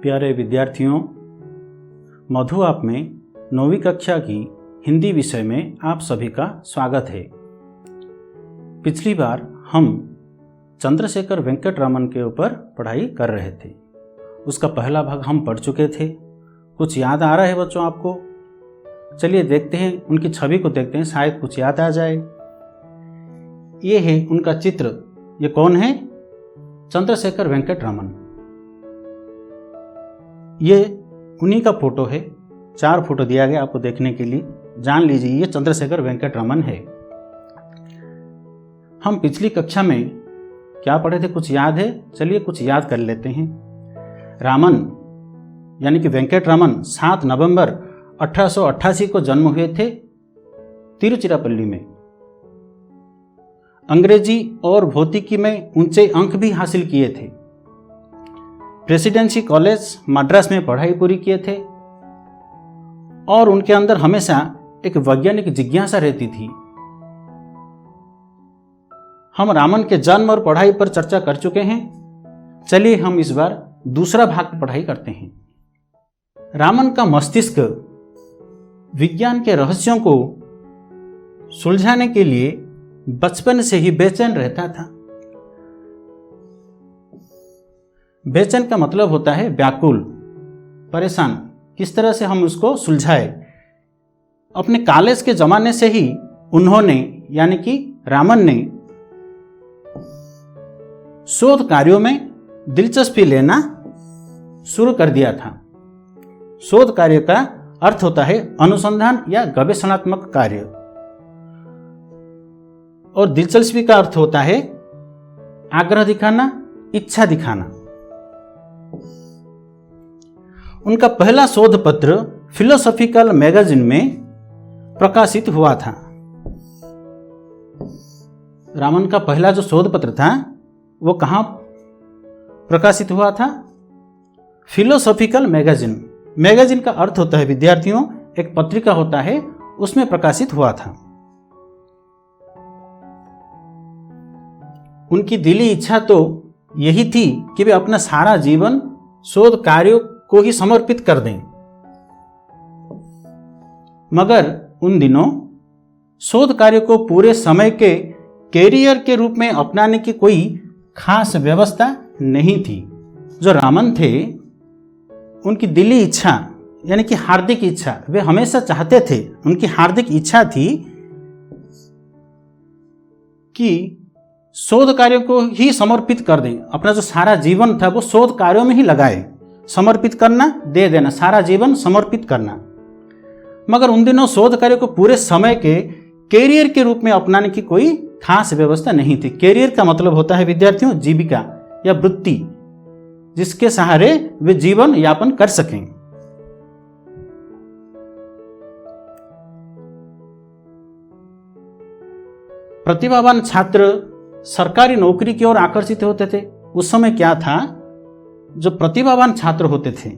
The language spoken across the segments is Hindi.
प्यारे विद्यार्थियों, मधु आप में 9वीं कक्षा की हिंदी विषय में आप सभी का स्वागत है। पिछली बार हम चंद्रशेखर वेंकट रमन के ऊपर पढ़ाई कर रहे थे। उसका पहला भाग हम पढ़ चुके थे। कुछ याद आ रहा है बच्चों आपको? चलिए देखते हैं, उनकी छवि को देखते हैं, शायद कुछ याद आ जाए। ये है उनका चित्र। ये कौन है? चंद्रशेखर वेंकट रमन। ये उन्हीं का फोटो है। 4 फोटो दिया गया आपको देखने के लिए। जान लीजिए ये चंद्रशेखर वेंकट रमन है। हम पिछली कक्षा में क्या पढ़े थे, कुछ याद है? चलिए कुछ याद कर लेते हैं। रामन यानी कि वेंकट रमन 7 नवंबर 1888 को जन्म हुए थे तिरुचिरापल्ली में। अंग्रेजी और भौतिकी में ऊंचे अंक भी हासिल किए थे। प्रेसिडेंसी कॉलेज मद्रास में पढ़ाई पूरी किए थे और उनके अंदर हमेशा एक वैज्ञानिक जिज्ञासा रहती थी। हम रामन के जन्म और पढ़ाई पर चर्चा कर चुके हैं। चलिए हम इस बार दूसरा भाग की पढ़ाई करते हैं। रामन का मस्तिष्क विज्ञान के रहस्यों को सुलझाने के लिए बचपन से ही बेचैन रहता था। बेचैन का मतलब होता है व्याकुल, परेशान। किस तरह से हम उसको सुलझाए? अपने कॉलेज के जमाने से ही उन्होंने यानी कि रामन ने शोध कार्यों में दिलचस्पी लेना शुरू कर दिया था। शोध कार्य का अर्थ होता है अनुसंधान या गवेषणात्मक कार्य, और दिलचस्पी का अर्थ होता है आग्रह दिखाना, इच्छा दिखाना। उनका पहला शोध पत्र फिलोसॉफिकल मैगजीन में प्रकाशित हुआ था। रामन का पहला जो शोध पत्र था वो कहाँ प्रकाशित हुआ था? Philosophical magazine. मैगजीन का अर्थ होता है विद्यार्थियों एक पत्रिका होता है, उसमें प्रकाशित हुआ था। उनकी दिली इच्छा तो यही थी कि वे अपना सारा जीवन शोध कार्यों को ही समर्पित कर दें, मगर उन दिनों शोध कार्य को पूरे समय के कैरियर के रूप में अपनाने की कोई खास व्यवस्था नहीं थी। जो रामन थे, उनकी दिली इच्छा यानी कि हार्दिक इच्छा, वे हमेशा चाहते थे, उनकी हार्दिक इच्छा थी कि शोध कार्यों को ही समर्पित कर दें। अपना जो सारा जीवन था वो शोध कार्यों में ही लगाए। समर्पित करना, दे देना, सारा जीवन समर्पित करना। मगर उन दिनों शोध कार्य को पूरे समय के कैरियर के रूप में अपनाने की कोई खास व्यवस्था नहीं थी। कैरियर का मतलब होता है विद्यार्थियों जीविका या वृत्ति, जिसके सहारे वे जीवन यापन कर सकें। प्रतिभावान छात्र सरकारी नौकरी की ओर आकर्षित होते थे। उस समय क्या था, जो प्रतिभावान छात्र होते थे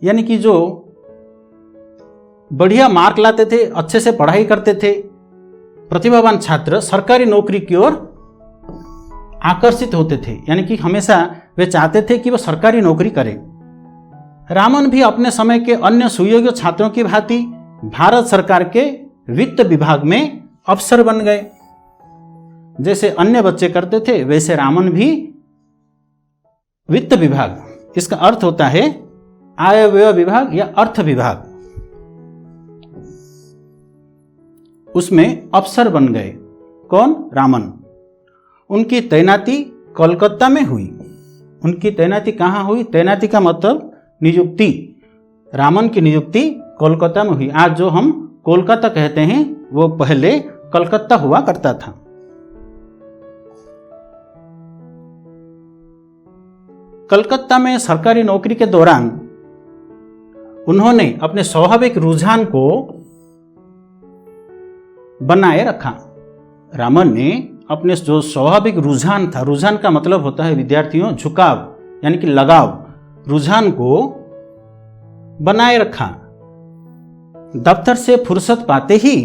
यानी कि जो बढ़िया मार्क लाते थे, अच्छे से पढ़ाई करते थे, प्रतिभावान छात्र सरकारी नौकरी की ओर आकर्षित होते थे। यानी कि हमेशा वे चाहते थे कि वह सरकारी नौकरी करें। रामन भी अपने समय के अन्य सुयोग्य छात्रों की भांति भारत सरकार के वित्त विभाग में अफसर बन गए। जैसे अन्य बच्चे करते थे वैसे रामन भी वित्त विभाग, इसका अर्थ होता है आय व्यय विभाग या अर्थ विभाग, उसमें अफसर बन गए। कौन? रामन। उनकी तैनाती कोलकाता में हुई। उनकी तैनाती कहाँ हुई? तैनाती का मतलब नियुक्ति। रामन की नियुक्ति कोलकाता में हुई। आज जो हम कोलकाता कहते हैं वो पहले कलकत्ता हुआ करता था। कलकत्ता में सरकारी नौकरी के दौरान उन्होंने अपने स्वाभाविक रुझान को बनाए रखा। रामन ने अपने जो स्वाभाविक रुझान था, रुझान का मतलब होता है विद्यार्थियों झुकाव यानी कि लगाव, रुझान को बनाए रखा। दफ्तर से फुर्सत पाते ही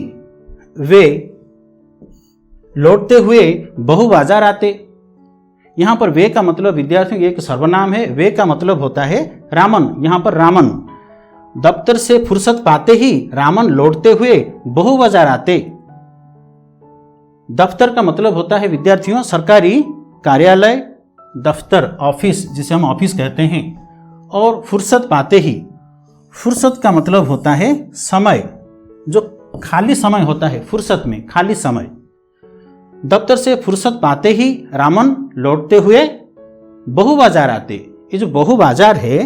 वे लौटते हुए बहु बाजार आते। यहाँ पर वे का मतलब विद्यार्थियों एक सर्वनाम है, वे का मतलब होता है रामन। यहाँ पर रामन, दफ्तर से फुर्सत पाते ही रामन लौटते हुए बहु बाजार आते। दफ्तर का मतलब होता है विद्यार्थियों सरकारी कार्यालय, दफ्तर, ऑफिस, जिसे हम ऑफिस कहते हैं। और फुर्सत पाते ही, फुर्सत का मतलब होता है समय, जो खाली समय होता है, फुर्सत में खाली समय। दफ्तर से फुर्सत पाते ही रामन लौटते हुए बहु बाजार आते। ये जो बहु बाजार है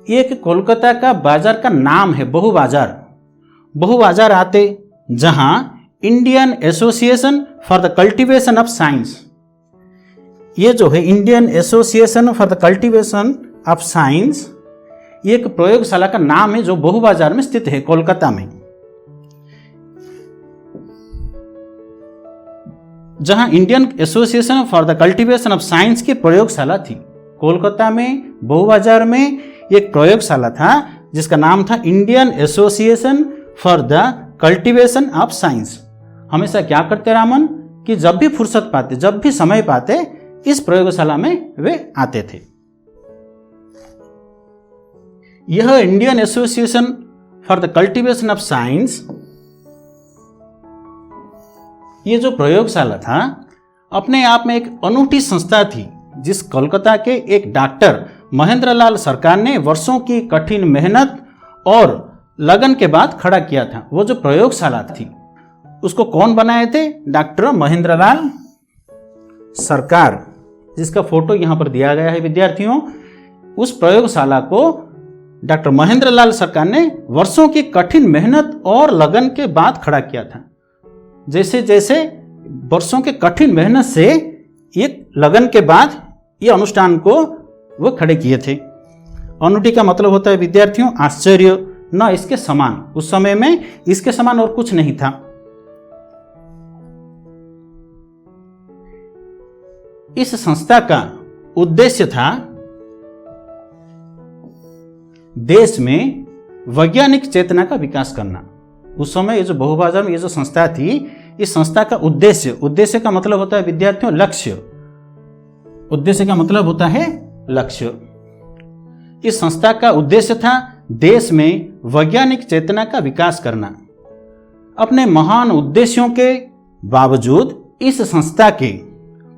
ये एक कोलकाता का बाजार का नाम है, बहु बाजार। बहु बाजार आते, जहां Indian association for the cultivation of science, ये जो है Indian association for the cultivation of science, ये एक प्रयोगशाला का नाम है जो बहु बाजार में स्थित है, कोलकाता में। जहां Indian association for the cultivation of science की प्रयोगशाला थी। कोलकाता में बहु बाजार में एक प्रयोगशाला था जिसका नाम था Indian association for the cultivation of science. हमेशा क्या करते रामन कि जब भी फुर्सत पाते, जब भी समय पाते, इस प्रयोगशाला में वे आते थे। यह Indian association for the cultivation of science, ये जो प्रयोगशाला था अपने आप में एक अनूठी संस्था थी, जिस कोलकाता के एक डॉक्टर महेंद्रलाल सरकार ने वर्षों की कठिन मेहनत और लगन के बाद खड़ा किया था। वो जो प्रयोगशाला थी उसको कौन बनाए थे? डॉक्टर महेंद्रलाल सरकार, जिसका फोटो यहां पर दिया गया है विद्यार्थियों। उस प्रयोगशाला को डॉक्टर महेंद्रलाल सरकार ने वर्षों की कठिन मेहनत और लगन के बाद खड़ा किया था। जैसे जैसे वर्षों के कठिन मेहनत से एक लगन के बाद ये अनुष्ठान को वो खड़े किए थे। अनूठी का मतलब होता है विद्यार्थियों आश्चर्य, न इसके समान। उस समय में इसके समान और कुछ नहीं था। इस संस्था का उद्देश्य था देश में वैज्ञानिक चेतना का विकास करना। उस समय ये जो बहु बाजार में ये जो संस्था थी, इस संस्था का उद्देश्य का मतलब होता है विद्यार्थियों लक्ष्य। उद्देश्य का मतलब होता है लक्ष्य। इस संस्था का उद्देश्य था देश में वैज्ञानिक चेतना का विकास करना। अपने महान उद्देश्यों के बावजूद इस संस्था के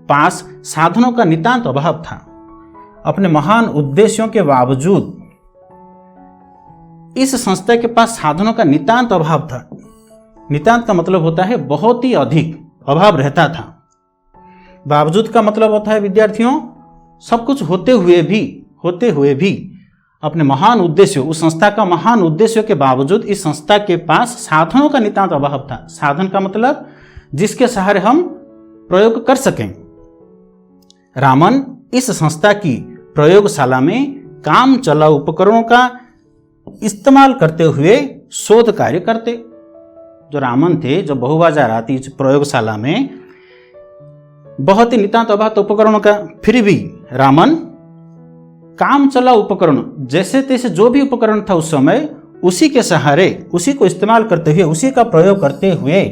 पास साधनों का नितांत अभाव था। अपने महान उद्देश्यों के बावजूद इस संस्था के पास साधनों का नितांत अभाव था। नितांत का मतलब होता है बहुत ही अधिक अभाव रहता था। बावजूद का मतलब होता है विद्यार्थियों सब कुछ होते हुए भी अपने महान उद्देश्यों, उस संस्था का महान उद्देश्यों के बावजूद इस संस्था के पास साधनों का नितांत अभाव था। साधन का मतलब जिसके सहारे हम प्रयोग कर सकें। रामन इस संस्था की प्रयोगशाला में काम चला उपकरणों का इस्तेमाल करते हुए शोध कार्य करते। जो रामन थे, जो बहु बाजार आती इस प्रयोगशाला में बहुत ही नितांत अभाव उपकरणों का, फिर भी रामन काम चला उपकरण, जैसे तैसे जो भी उपकरण था उस समय, उसी के सहारे, उसी को इस्तेमाल करते हुए, उसी का प्रयोग करते हुए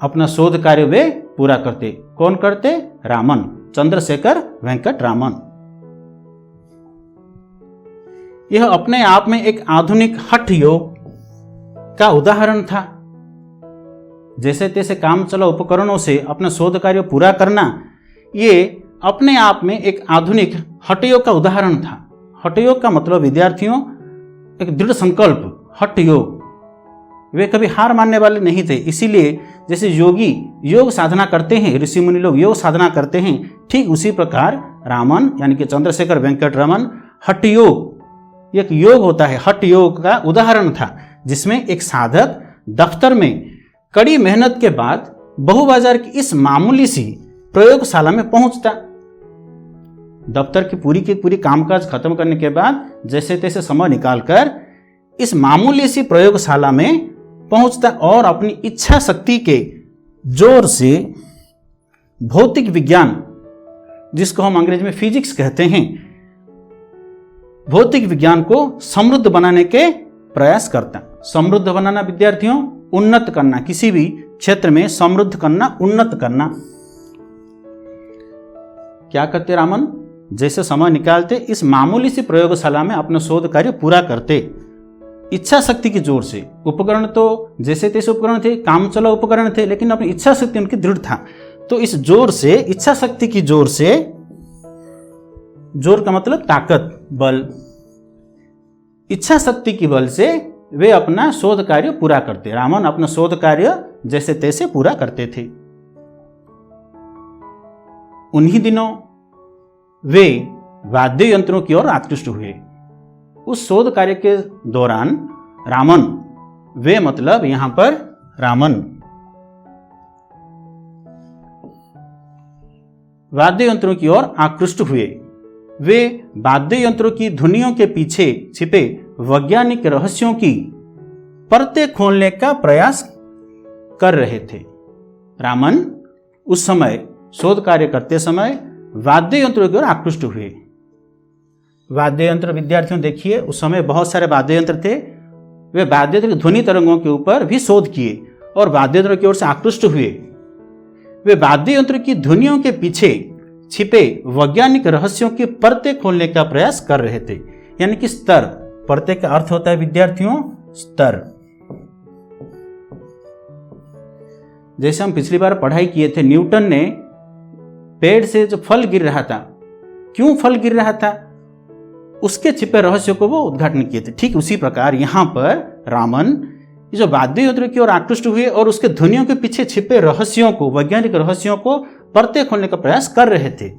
अपना शोध कार्य वे पूरा करते। कौन करते? रामन, चंद्रशेखर वेंकट रामन। यह अपने आप में एक आधुनिक हठ योग का उदाहरण था। जैसे तैसे काम चला उपकरणों से अपना शोध कार्य पूरा करना, ये अपने आप में एक आधुनिक हठ योग का उदाहरण था। हठ योग का मतलब विद्यार्थियों एक दृढ़ संकल्प, हठ योग। वे कभी हार मानने वाले नहीं थे। इसीलिए जैसे योगी योग साधना करते हैं, ऋषि मुनि लोग योग साधना करते हैं, ठीक उसी प्रकार रामन यानी कि चंद्रशेखर वेंकट रमन हठ योग, एक योग होता है, हठ योग का उदाहरण था, जिसमें एक साधक दफ्तर में कड़ी मेहनत के बाद बहु बाजार की इस मामूली सी प्रयोगशाला में पहुंचता। दफ्तर की पूरी कामकाज खत्म करने के बाद जैसे तैसे समय निकालकर इस मामूली सी प्रयोगशाला में पहुंचता और अपनी इच्छा शक्ति के जोर से भौतिक विज्ञान, जिसको हम अंग्रेजी में फिजिक्स कहते हैं, भौतिक विज्ञान को समृद्ध बनाने के प्रयास करता। समृद्ध बनाना विद्यार्थियों, उन्नत करना, किसी भी क्षेत्र में समृद्ध करना, उन्नत करना। क्या करते रामन? जैसे समय निकालते इस मामूली सी प्रयोगशाला में अपना शोध कार्य पूरा करते। इच्छा शक्ति की जोर से। उपकरण तो जैसे तैसे उपकरण थे, काम चला उपकरण थे, लेकिन अपनी इच्छा शक्ति उनकी दृढ़ था। तो इस जोर से, इच्छा शक्ति की जोर से, जोर का मतलब ताकत, बल, इच्छा शक्ति की बल से वे अपना शोध कार्य पूरा करते। रामन अपना शोध कार्य जैसे तैसे पूरा करते थे। उन्हीं दिनों वे वाद्य यंत्रों की ओर आकृष्ट हुए। उस शोध कार्य के दौरान रामन, वे मतलब यहां पर रामन, वाद्य यंत्रों की ओर आकृष्ट हुए। वे वाद्य यंत्रों की धुनियों के पीछे छिपे वैज्ञानिक रहस्यों की परतें खोलने का प्रयास कर रहे थे। रामन उस समय शोध कार्य करते समय वाद्य यंत्रों की ओर आकृष्ट हुए। वाद्य यंत्र, विद्यार्थियों देखिए, उस समय बहुत सारे वाद्य यंत्र थे। वे वाद्य यंत्र की ध्वनि तरंगों के ऊपर भी शोध किए और वाद्य यंत्र की ओर से आकृष्ट हुए। वे वाद्य यंत्र की ध्वनियों के पीछे छिपे वैज्ञानिक रहस्यों की परतें खोलने का प्रयास कर रहे थे। यानी कि स्तर, परतें का अर्थ होता है विद्यार्थियों स्तर। जैसे हम पिछली बार पढ़ाई किए थे, न्यूटन ने पेड़ से जो फल गिर रहा था, क्यों फल गिर रहा था, उसके छिपे रहस्यों को वो उद्घाटन किए थे। ठीक उसी प्रकार यहां पर रामन जो वाद्य यंत्र की ओर आकृष्ट हुए और उसके ध्वनियों के पीछे छिपे रहस्यों को, वैज्ञानिक रहस्यों को परतें खोलने का प्रयास कर रहे थे।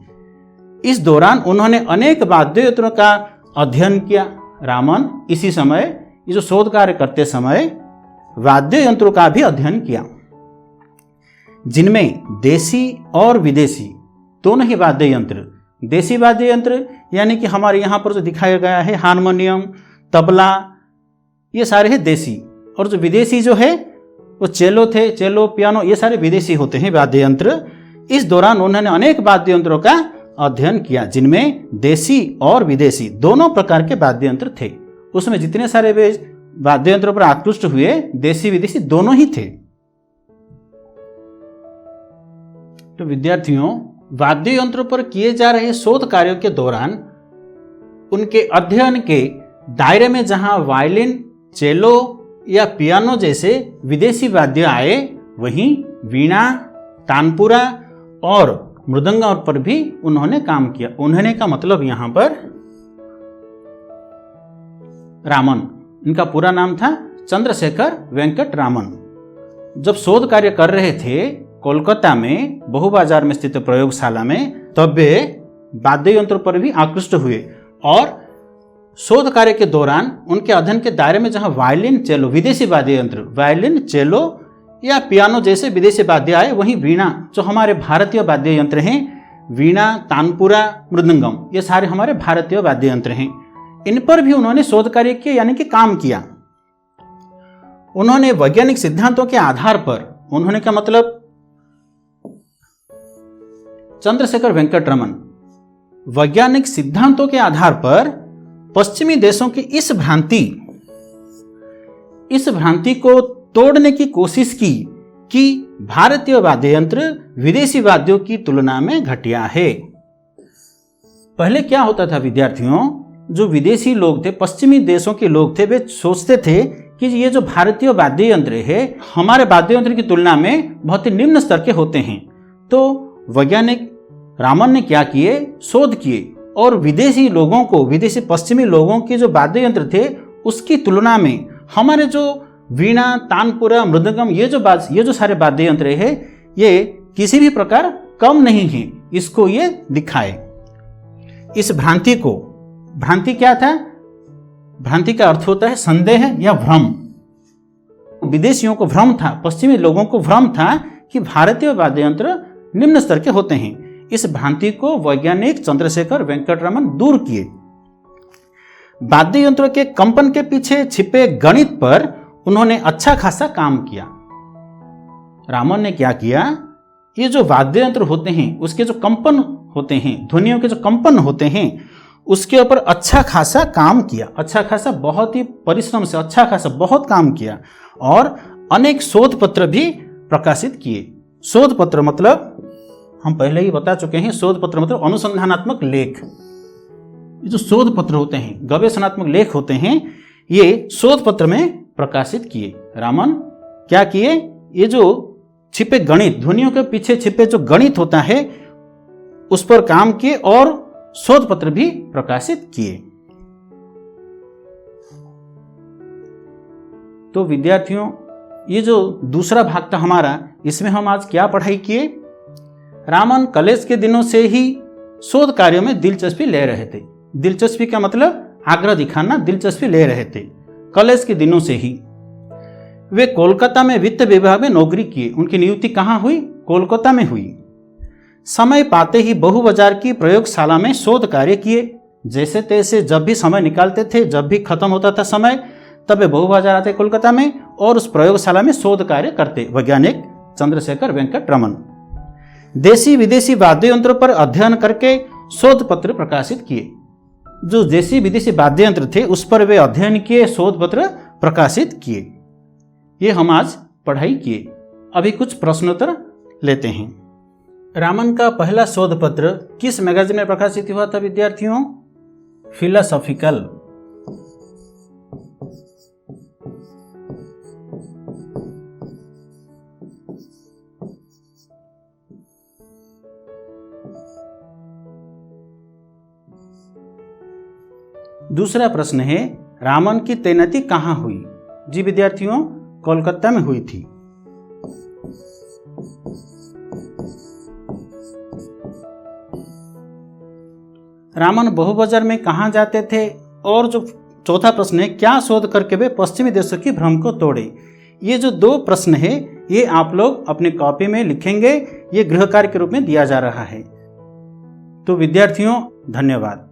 इस दौरान उन्होंने अनेक वाद्य यंत्रों का अध्ययन किया। रामन इसी समय, ये जो शोध कार्य करते समय, वाद्य यंत्रों का भी अध्ययन किया, जिनमें देसी और विदेशी दोनों ही वाद्य यंत्र, देसी वाद्य यंत्र यानी कि हमारे यहाँ पर जो दिखाया गया है हारमोनियम, तबला, ये सारे हैं देसी, और जो विदेशी जो है वो चेलो थे, चेलो, पियानो, ये सारे विदेशी होते हैं वाद्य यंत्र। इस दौरान उन्होंने अनेक वाद्य यंत्रों का अध्ययन किया, जिनमें देसी और विदेशी दोनों प्रकार के वाद्य यंत्र थे। उसमें जितने सारे वे वाद्य यंत्रों पर आकृष्ट हुए, देसी विदेशी दोनों ही थे। तो विद्यार्थियों, वाद्य यंत्रों पर किए जा रहे शोध कार्यों के दौरान उनके अध्ययन के दायरे में जहां वायलिन, चेलो या पियानो जैसे विदेशी वाद्य आए, वहीं वीणा, तानपुरा और मृदंगा पर भी उन्होंने काम किया। उन्होंने का मतलब यहां पर रामन, इनका पूरा नाम था चंद्रशेखर वेंकट रामन। जब शोध कार्य कर रहे थे कोलकाता में बहु बाजार में स्थित प्रयोगशाला में, तब वे वाद्य यंत्रों पर भी आकृष्ट हुए और शोध कार्य के दौरान उनके अध्ययन के दायरे में जहां वायलिन, चेलो, विदेशी वाद्य यंत्र, वायलिन, चेलो या पियानो जैसे विदेशी वाद्य आए, वहीं वीणा, जो हमारे भारतीय वाद्य यंत्र हैं, वीणा, तानपुरा, मृदंगम, ये सारे हमारे भारतीय वाद्य यंत्र हैं। इन पर भी उन्होंने शोध कार्य किया, यानी कि काम किया। उन्होंने वैज्ञानिक सिद्धांतों के आधार पर, उन्होंने क्या मतलब, चंद्रशेखर वेंकट रमन वैज्ञानिक सिद्धांतों के आधार पर पश्चिमी देशों की इस भ्रांति को तोड़ने की कोशिश की कि भारतीय वाद्य यंत्र विदेशी वाद्यों की तुलना में घटिया है। पहले क्या होता था विद्यार्थियों, जो विदेशी लोग थे, पश्चिमी देशों के लोग थे, वे सोचते थे कि ये जो भारतीय वाद्य यंत्र है हमारे वाद्य यंत्र की तुलना में बहुत ही निम्न स्तर के होते हैं। तो वैज्ञानिक रामन ने क्या किए, शोध किए और विदेशी लोगों को, विदेशी पश्चिमी लोगों के जो वाद्य यंत्र थे उसकी तुलना में हमारे जो वीणा, तानपुरा, मृदंगम, ये जो सारे वाद्य यंत्र है, ये किसी भी प्रकार कम नहीं है, इसको ये दिखाए। इस भ्रांति को, भ्रांति क्या था, भ्रांति का अर्थ होता है संदेह या भ्रम। विदेशियों को भ्रम था, पश्चिमी लोगों को भ्रम था कि भारतीय वाद्य यंत्र निम्न स्तर के होते हैं। इस भ्रांति को वैज्ञानिक चंद्रशेखर वेंकट रमन दूर किए। वाद्य यंत्रों के कंपन के पीछे छिपे गणित पर उन्होंने अच्छा खासा काम किया। रामन ने क्या किया, ये जो वाद्य यंत्र होते हैं उसके जो कंपन होते हैं, ध्वनियों के जो कंपन होते हैं, उसके ऊपर अच्छा खासा काम किया। अच्छा खासा, बहुत ही परिश्रम से अच्छा खासा बहुत काम किया और अनेक शोध पत्र भी प्रकाशित किए। शोध पत्र मतलब हम पहले ही बता चुके हैं, शोध पत्र मतलब अनुसंधानात्मक लेख। ये जो शोध पत्र होते हैं, गवेषणात्मक लेख होते हैं, ये शोध पत्र में प्रकाशित किए। रामन क्या किए? ये जो छिपे गणित, ध्वनियों के पीछे छिपे जो गणित होता है उस पर काम किए और शोध पत्र भी प्रकाशित किए। तो विद्यार्थियों, ये जो दूसरा भाग था हमारा, इसमें हम आज क्या पढ़ाई किए? रामन कॉलेज के दिनों से ही शोध कार्यों में दिलचस्पी ले रहे थे। दिलचस्पी का मतलब आग्रह दिखाना, दिलचस्पी ले रहे थे कॉलेज के दिनों से ही। वे कोलकाता में वित्त विभाग में नौकरी किए। उनकी नियुक्ति कहाँ हुई? कोलकाता में हुई। समय पाते ही बहु बाजार की प्रयोगशाला में शोध कार्य किए। जैसे तैसे जब भी समय निकालते थे, जब भी खत्म होता था समय, तब वे बहु बाजार आते कोलकाता में और उस प्रयोगशाला में शोध कार्य करते। वैज्ञानिक चंद्रशेखर वेंकट रमन देशी विदेशी वाद्य यंत्रों पर अध्ययन करके शोध पत्र प्रकाशित किए। जो देशी विदेशी वाद्य यंत्र थे उस पर वे अध्ययन किए, शोध पत्र प्रकाशित किए। ये हम आज पढ़ाई किए। अभी कुछ प्रश्नोत्तर लेते हैं। रामन का पहला शोध पत्र किस मैगजीन में प्रकाशित हुआ था विद्यार्थियों? फिलोसॉफिकल। दूसरा प्रश्न है, रामन की तैनाती कहाँ हुई? जी विद्यार्थियों, कोलकाता में हुई थी। रामन बहु बाजार में कहाँ जाते थे? और जो चौथा प्रश्न है, क्या शोध करके वे पश्चिमी देशों की भ्रम को तोड़े? ये जो दो प्रश्न है ये आप लोग अपनी कॉपी में लिखेंगे। ये गृह कार्य के रूप में दिया जा रहा है। तो विद्यार्थियों, धन्यवाद।